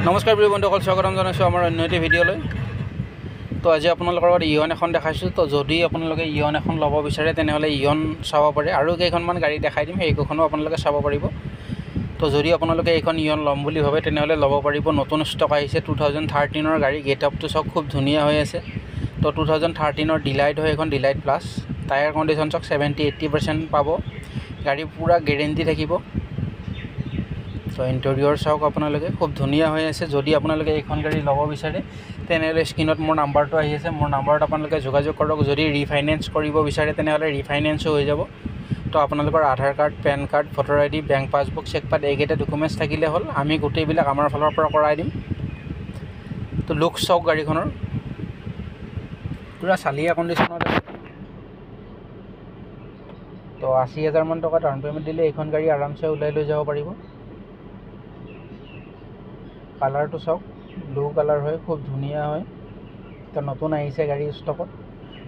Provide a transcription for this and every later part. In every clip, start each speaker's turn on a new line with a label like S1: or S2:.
S1: নমস্কাৰ প্ৰিয় বন্ধুসকল, স্বাগতম জনাইছোঁ আমাৰ অন্য এটি ভিডিঅ'লৈ। তো আজি আপোনালোকৰ লগত ইয়ন এখন দেখাইছোঁ। তো যদি আপোনালোকে ইয়ন এখন ল'ব বিচাৰে তেনেহ'লে ইয়ন চাব পাৰে, আৰু কেইখনমান গাড়ী দেখাই দিম, সেইকেইখনো আপোনালোকে চাব পাৰিব। তো যদি আপোনালোকে এইখন ইয়ন ল'ম বুলি ভাবে তেনেহ'লে ল'ব পাৰিব। নতুন ষ্টক আহিছে 2013ৰ গাড়ী। গেট আপটো চাওক, খুব ধুনীয়া হৈ আছে। তো 2013ৰ ডিলাইট হয় এইখন, ডিলাইট প্লাছ। টায়াৰ কণ্ডিশ্যন চাওক 70-80% পাব। গাড়ী পূৰা গেৰেণ্টি থাকিব। তো ইণ্টেৰিয়ৰ চাওক আপোনালোকে, খুব ধুনীয়া হৈ আছে। যদি আপোনালোকে এইখন গাড়ী ল'ব বিচাৰে তেনেহ'লে স্ক্ৰীণত মোৰ নাম্বাৰটো আহি আছে, মোৰ নাম্বাৰত আপোনালোকে যোগাযোগ কৰক। যদি ৰিফাইনেন্স কৰিব বিচাৰে তেনেহ'লে ৰিফাইনেন্সো হৈ যাব। তো আপোনালোকৰ Aadhaar card, PAN card, voter ID, bank passbook, চেকপাট এইকেইটা ডকুমেণ্টছ থাকিলে হ'ল, আমি গোটেইবিলাক আমাৰ ফালৰ পৰা কৰাই দিম। তো লুক চাওক গাড়ীখনৰ, পূৰা চালিয়া কণ্ডিশ্যনত আছে। তো 80,000 মান টকা ডাউন পে'মেণ্ট দিলে এইখন গাড়ী আৰামছে ওলাই লৈ যাব পাৰিব। কালাৰটো চাওক, ব্লু কালাৰ হয়, খুব ধুনীয়া হয়। তো নতুন আহিছে গাড়ী ষ্টকত।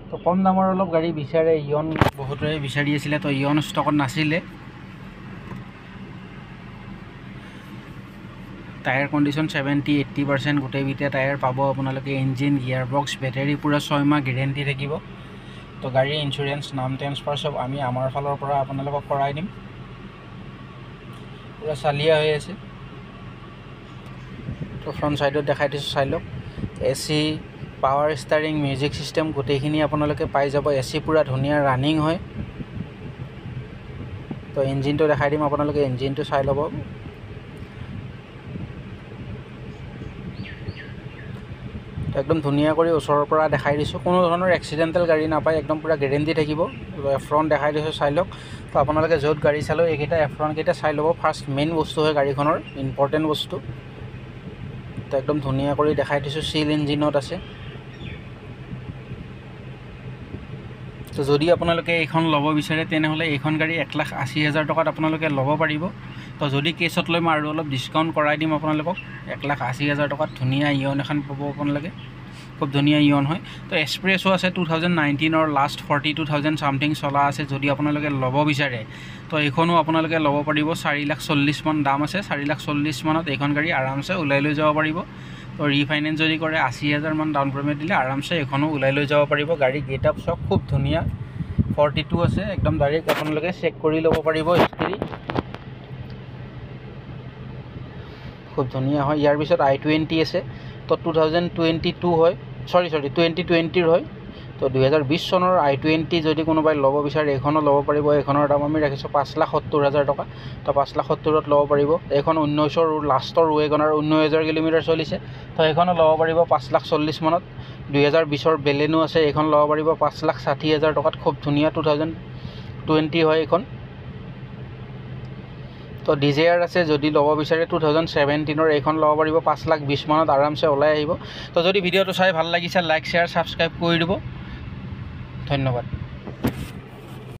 S1: তো কম দামৰ অলপ গাড়ী বিচাৰে, ইয়ন বহুতে বিচাৰি আছিলে, তো ইয়ন ষ্টকত নাছিলে। টায়াৰ কণ্ডিশ্যন 70-80% গোটেইকেইটা টায়াৰ পাব আপোনালোকে। ইঞ্জিন, গিয়াৰ বক্স, বেটেৰী পূৰা 6 মাহ গেৰেণ্টি থাকিব। তো গাড়ীৰ ইঞ্চুৰেঞ্চ, নাম ট্ৰেন্সফাৰ চব আমি আমাৰ ফালৰ পৰা আপোনালোকক কৰাই দিম। পূৰা চালিয়া হৈ আছে। তো ফ্ৰণ্ট ছাইডত দেখাই দিছোঁ, চাই লওক। AC, power steering, music system গোটেইখিনি আপোনালোকে পাই যাব। AC পূৰা ধুনীয়া ৰানিং হয়। তো ইঞ্জিনটো দেখাই দিম, আপোনালোকে ইঞ্জিনটো চাই ল'ব। একদম ধুনীয়া কৰি ওচৰৰ পৰা দেখাই দিছোঁ, কোনো ধৰণৰ এক্সিডেণ্টেল গাড়ী নাপায়, একদম পূৰা গেৰেণ্টি থাকিব। এফ্ৰণ্ট দেখাই দিছোঁ, চাই লওক। তো আপোনালোকে য'ত গাড়ী চালেও এইকেইটা এফ্ৰণ্টকেইটা চাই ল'ব। ফাৰ্ষ্ট মেইন বস্তু হয় গাড়ীখনৰ, ইম্পৰ্টেণ্ট বস্তু। তো একদম ধুনীয়া কৰি দেখাই দিছোঁ, চিল ইঞ্জিনত আছে। তো যদি আপোনালোকে এইখন ল'ব বিচাৰে তেনেহ'লে এইখন গাড়ী 1,80,000 টকাত আপোনালোকে ল'ব পাৰিব। তো যদি কেছত লৈ মই আৰু অলপ ডিছকাউণ্ট কৰাই দিম আপোনালোকক। 1,80,000 টকাত ধুনীয়া ইয়ন এখন পাব আপোনালোকে, খুব ধুনীয়া ইয়ন হয়। তো এক্সপ্ৰেছো আছে 2019ৰ লাষ্ট 42,000 চামথিং চলা আছে। যদি আপোনালোকে ল'ব বিচাৰে তো এইখনো আপোনালোকে ল'ব পাৰিব। 4,40,000 মান দাম আছে। 4,40,000 মানত এইখন গাড়ী আৰামছে ওলাই লৈ যাব পাৰিব। তো ৰিফাইনেন্স যদি কৰে 80,000 মান ডাউন পে'মেণ্ট দিলে আৰামছে এইখনো ওলাই লৈ যাব পাৰিব। গাড়ী গেট আপ চব খুব ধুনীয়া, 42 আছে, একদম ডাইৰেক্ট আপোনালোকে চেক কৰি ল'ব পাৰিব। হিষ্ট্ৰী খুব ধুনীয়া হয়। ইয়াৰ পিছত I-20 আছে। তো 2022 হয়, 2020ৰ হয়। তো 2020 চনৰ I-20 যদি কোনোবাই ল'ব বিচাৰে এইখনো ল'ব পাৰিব। এইখনৰ দাম আমি ৰাখিছোঁ 5,70,000 টকা। তো 5,70,000ত ল'ব পাৰিব। এইখন 19ৰ লাষ্টৰ ৱেগনাৰ, 19,000 কিলোমিটাৰ চলিছে। তো এইখনো ল'ব পাৰিব 5,40,000 মানত। 2020ৰ বেলেনো আছে, এইখন ল'ব পাৰিব 5,60,000 টকাত। খুব ধুনীয়া, 2020 হয় এইখন। তো ডিজায়াৰ আছে, যদি ল'ব বিচাৰে 2017ৰ এইখন ল'ব পাৰিব 5,20,000 মানত আৰামছে ওলাই আহিব। তো যদি ভিডিঅ'টো চাই ভাল লাগিছে লাইক, শ্বেয়াৰ, ছাবস্ক্ৰাইব কৰি দিব। ধন্যবাদ।